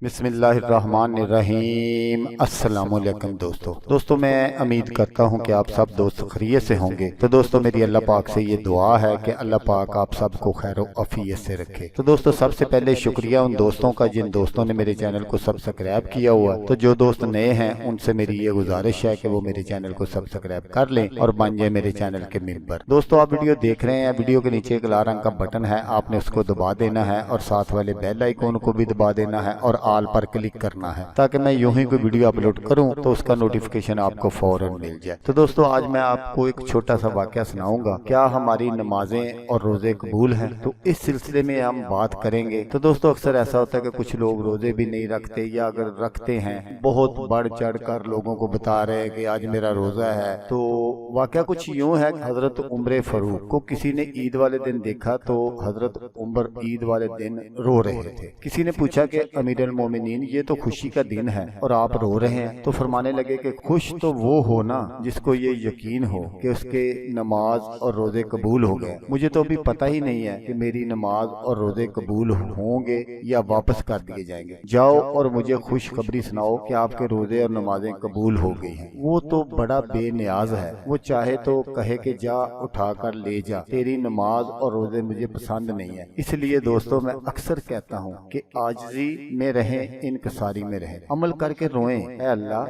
बिस्मिल्लाहिर्रहमानिर्रहीम। अस्सलाम-ओ-अलैकुम दोस्तों मैं उम्मीद करता हूँ कि आप सब दोस्त खैरियत से होंगे। तो दोस्तों मेरी अल्लाह पाक से ये दुआ है कि अल्लाह पाक आप सबको खैर आफियत से रखे। तो दोस्तों सबसे पहले शुक्रिया उन दोस्तों का जिन दोस्तों ने मेरे चैनल को सब्सक्राइब किया हुआ। तो जो दोस्त नए हैं उनसे मेरी ये गुजारिश है कि वो मेरे चैनल को सब्सक्राइब कर लें और बन जाए मेरे चैनल के मेंबर। दोस्तों आप वीडियो देख रहे हैं, वीडियो के नीचे एक लाल रंग का बटन है, आपने उसको दबा देना है और साथ वाले बेल आइकॉन को भी दबा देना है और ऑल पर क्लिक करना है ताकि मैं यूं ही कोई वीडियो अपलोड करूं तो उसका नोटिफिकेशन आपको फौरन मिल जाए। तो दोस्तों आज मैं आपको एक छोटा सा वाकया सुनाऊंगा, क्या हमारी नमाजें और रोजे कबूल हैं। तो इस सिलसिले में हम बात करेंगे। तो दोस्तों अक्सर ऐसा होता है कि कुछ लोग रोजे भी नहीं रखते या अगर रखते हैं बहुत बढ़ चढ़ कर लोगों को बता रहे हैं कि आज मेरा रोजा है। तो वाकया कुछ यूं है, हजरत उमर फारूक को किसी ने ईद वाले दिन देखा तो हजरत उमर ईद वाले दिन रो रहे थे। किसी ने पूछा कि अमीरुल मोमिनीन ये तो खुशी का दिन है और आप रो रहे हैं। तो फरमाने लगे कि खुश तो वो हो ना जिसको ये यकीन हो कि उसके नमाज और रोजे कबूल हो गए। मुझे तो अभी पता ही नहीं है कि मेरी नमाज और रोजे कबूल होंगे या वापस कर दिए जाएंगे। जाओ और मुझे खुशखबरी सुनाओ कि आपके रोजे और नमाजें कबूल हो गई हैं। वो तो बड़ा बेनियाज है, वो चाहे तो कहे कि जा उठा कर ले जा, तेरी नमाज और रोजे मुझे पसंद नहीं है। इसलिए दोस्तों मैं अक्सर कहता हूँ कि आजिज़ी में रहें, इनकसारी में रहें, अमल करके रोएं। ऐ अल्लाह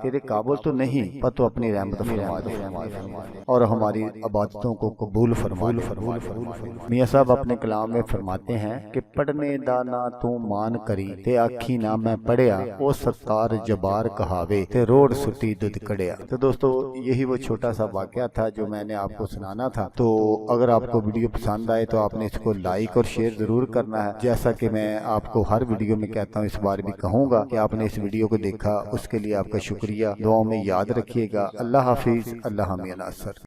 तेरे काबुल तो नहीं पर तो अपनी रहमत फरमा दे और हमारी इबादतों को कबूल फरमा। मियां साहब अपने कलाम में फरमाते हैं कि पढ़ने दा ना तू मान करी ते आखी ना मैं पढ़िया, ओ सत्तार जबार कहावे ते रोड सुटी दुध कड़िया। तो दोस्तों यही वो छोटा सा वाकया था जो मैंने आपको सुनाना था। तो अगर आपको वीडियो पसंद आए तो आपने इसको लाइक और शेयर जरूर करना है। जैसा कि मैं आपको हर वीडियो में कहता हूँ, इस बार भी कहूँगा कि आपने इस वीडियो को देखा, उसके लिए आपका शुक्रिया। दुआओं में याद रखिएगा। अल्लाह हाफिज, अल्लाह हमें नासर।